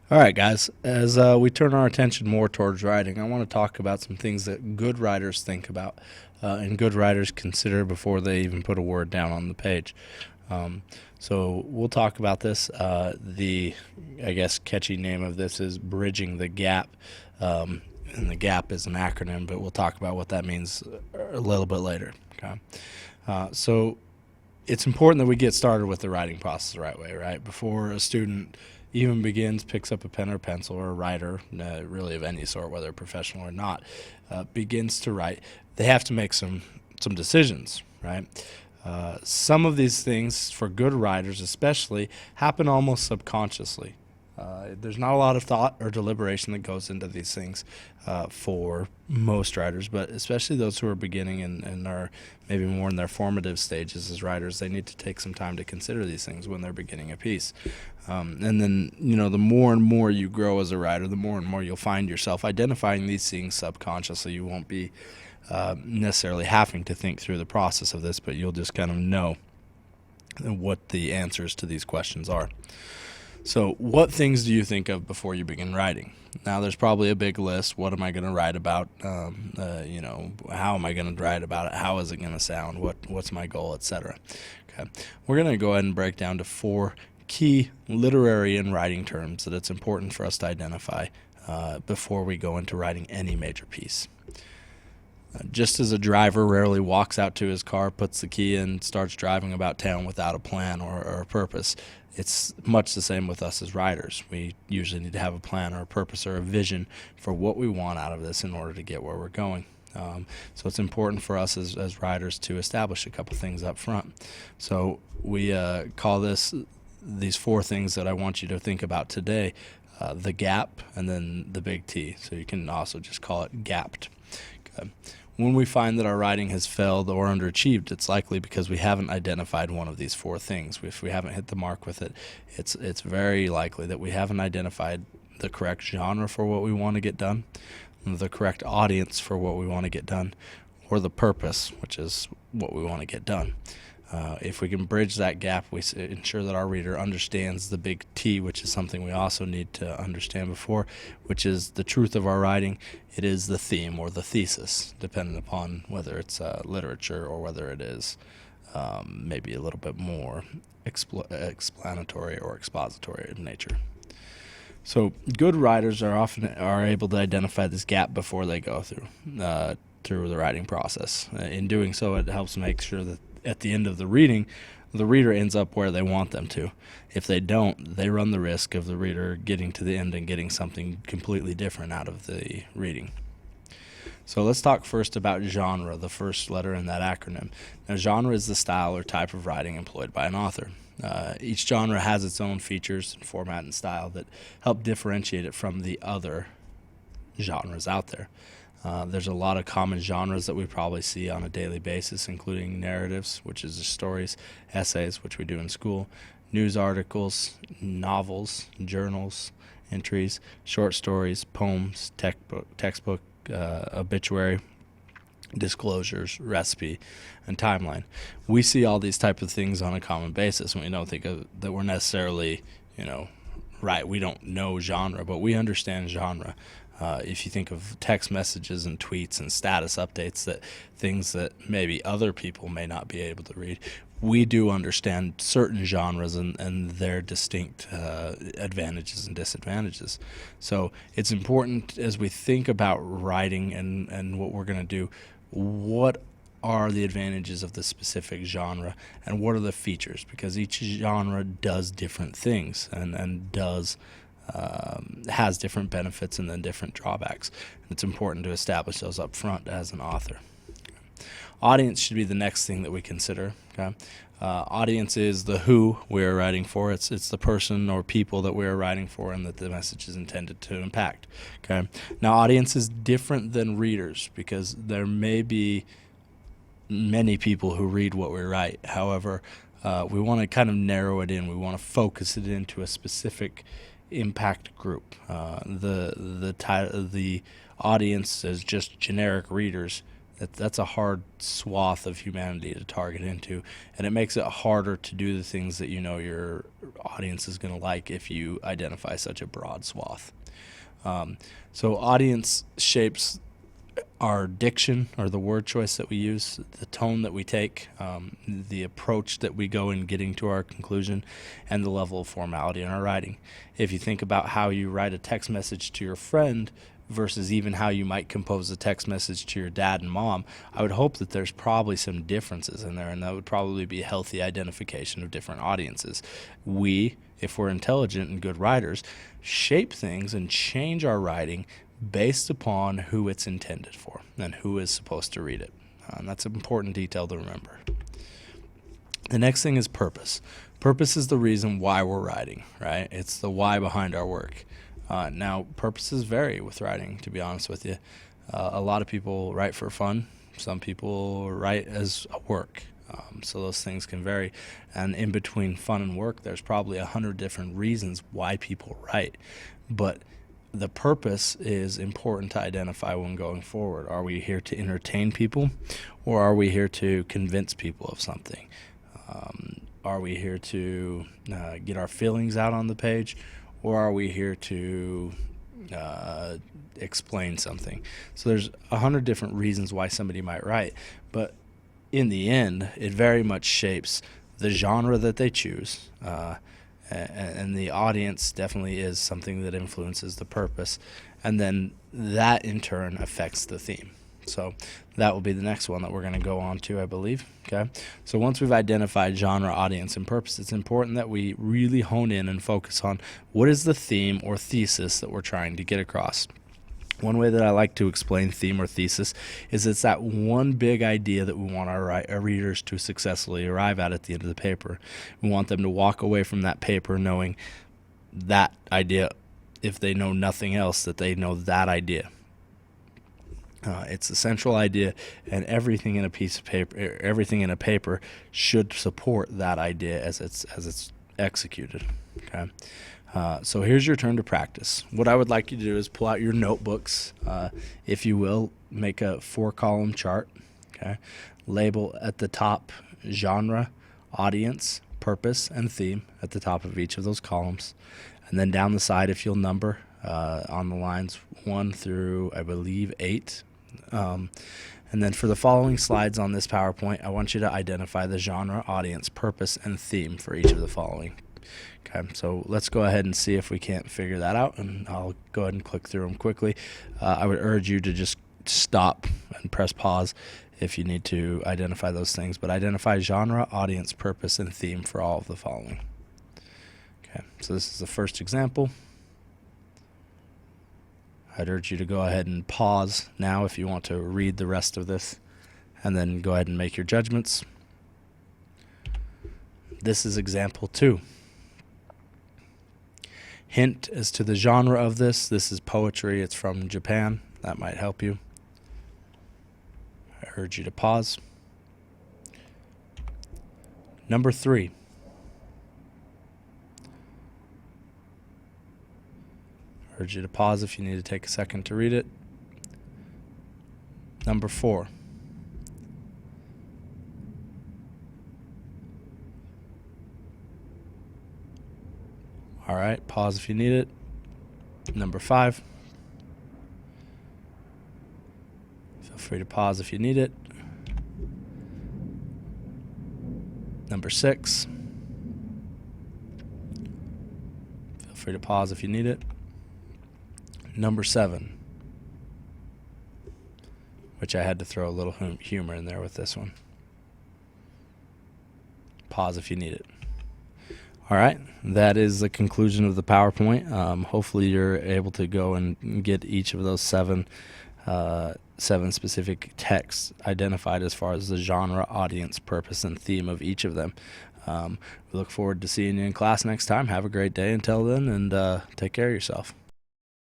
All right, guys. As we turn our attention more towards writing, I want to talk about some things that good writers think about and good writers consider before they even put a word down on the page. Um, so we'll talk about this. I guess, catchy name of this is Bridging the Gap. And the GAP is an acronym, but we'll talk about what that means a little bit later. Okay. So it's important that we get started with the writing process the right way, right? Before a student even begins, picks up a pen or pencil, or a writer, really of any sort, whether professional or not, begins to write, they have to make some decisions, right? Some of these things, for good writers especially, happen almost subconsciously. There's not a lot of thought or deliberation that goes into these things for most writers, but especially those who are beginning and are maybe more in their formative stages as writers. They need to take some time to consider these things when they're beginning a piece. And then, the more and more you grow as a writer, the more and more you'll find yourself identifying these things subconsciously. You won't be necessarily having to think through the process of this, but you'll just kind of know what the answers to these questions are. So, what things do you think of before you begin writing? Now, there's probably a big list. What am I going to write about? How am I going to write about it? How is it going to sound? What's my goal, etc. Okay, we're going to go ahead and break down to four key literary and writing terms that it's important for us to identify before we go into writing any major piece. Just as a driver rarely walks out to his car, puts the key in, starts driving about town without a plan or a purpose, it's much the same with us as writers. We usually need to have a plan or a purpose or a vision for what we want out of this in order to get where we're going. So it's important for us as writers to establish a couple things up front. So we call these four things that I want you to think about today, the gap and then the big T. So you can also just call it gapped. Okay. When we find that our writing has failed or underachieved, it's likely because we haven't identified one of these four things. If we haven't hit the mark with it, it's very likely that we haven't identified the correct genre for what we want to get done, the correct audience for what we want to get done, or the purpose, which is what we want to get done. If we can bridge that gap, we ensure that our reader understands the big T, which is something we also need to understand before, which is the truth of our writing. It is the theme or the thesis, depending upon whether it's literature or whether it is maybe a little bit more explanatory or expository in nature. So good writers are able to identify this gap before they go through the writing process. In doing so, it helps make sure that at the end of the reading, the reader ends up where they want them to. If they don't, they run the risk of the reader getting to the end and getting something completely different out of the reading. So let's talk first about genre, the first letter in that acronym. Now, genre is the style or type of writing employed by an author. Each genre has its own features and format and style that help differentiate it from the other genres out there. There's a lot of common genres that we probably see on a daily basis, including narratives, which is just stories, essays, which we do in school, news articles, novels, journals, entries, short stories, poems, textbook, obituary, disclosures, recipe, and timeline. We see all these type of things on a common basis, and we don't think that we're necessarily, right. We don't know genre, but we understand genre. If you think of text messages and tweets and status updates, that things that maybe other people may not be able to read, we do understand certain genres and their distinct advantages and disadvantages. So it's important as we think about writing and what we're going to do, what are the advantages of the specific genre and what are the features, because each genre does different things and does has different benefits and then different drawbacks. It's important to establish those up front as an author. Audience should be the next thing that we consider. Okay, audience is the who we're writing for. It's the person or people that we're writing for and that the message is intended to impact. Okay, now audience is different than readers because there may be many people who read what we write. However, we want to kind of narrow it in. We want to focus it into a specific impact group. The audience is just generic readers. That's a hard swath of humanity to target into, and it makes it harder to do the things that you know your audience is going to like if you identify such a broad swath. So audience shapes our diction, or the word choice that we use, the tone that we take, the approach that we go in getting to our conclusion, and the level of formality in our writing. If you think about how you write a text message to your friend versus even how you might compose a text message to your dad and mom, I would hope that there's probably some differences in there, and that would probably be a healthy identification of different audiences. We, if we're intelligent and good writers, shape things and change our writing based upon who it's intended for and who is supposed to read it. And that's an important detail to remember. The next thing is purpose. Purpose is the reason why we're writing, right? It's the why behind our work. Now, purposes vary with writing, to be honest with you. A lot of people write for fun. Some people write as a work. So those things can vary. And in between fun and work, there's probably 100 different reasons why people write. But the purpose is important to identify when going forward. Are we here to entertain people, or are we here to convince people of something? Are we here to get our feelings out on the page, or are we here to explain something? So there's 100 different reasons why somebody might write, but in the end, it very much shapes the genre that they choose, and the audience definitely is something that influences the purpose, and then that in turn affects the theme. So that will be the next one that we're going to go on to, I believe. Okay. So once we've identified genre, audience, and purpose, it's important that we really hone in and focus on what is the theme or thesis that we're trying to get across. One way that I like to explain theme or thesis is it's that one big idea that we want our readers to successfully arrive at the end of the paper. We want them to walk away from that paper knowing that idea, if they know nothing else, that they know that idea. It's the central idea, and everything in a piece of paper, everything in a paper, should support that idea as it's executed. Okay. So here's your turn to practice. What I would like you to do is pull out your notebooks, if you will, make a 4-column chart. Okay. Label at the top genre, audience, purpose, and theme at the top of each of those columns, and then down the side, if you'll number on the lines 1 through, I believe, 8. And then for the following slides on this PowerPoint, I want you to identify the genre, audience, purpose, and theme for each of the following. Okay, so let's go ahead and see if we can't figure that out, and I'll go ahead and click through them quickly. I would urge you to just stop and press pause if you need to identify those things, but identify genre, audience, purpose, and theme for all of the following. Okay, so this is the first example. I'd urge you to go ahead and pause now if you want to read the rest of this, and then go ahead and make your judgments. This is example 2. Hint as to the genre of this. This is poetry. It's from Japan. That might help you. I urge you to pause. Number 3. Urge you to pause if you need to take a second to read it. Number 4. All right, pause if you need it. Number 5. Feel free to pause if you need it. Number 6. Feel free to pause if you need it. Number 7, which I had to throw a little humor in there with this one. Pause if you need it. All right, that is the conclusion of the PowerPoint. Hopefully you're able to go and get each of those 7 specific texts identified as far as the genre, audience, purpose, and theme of each of them. We look forward to seeing you in class next time. Have a great day until then, and take care of yourself.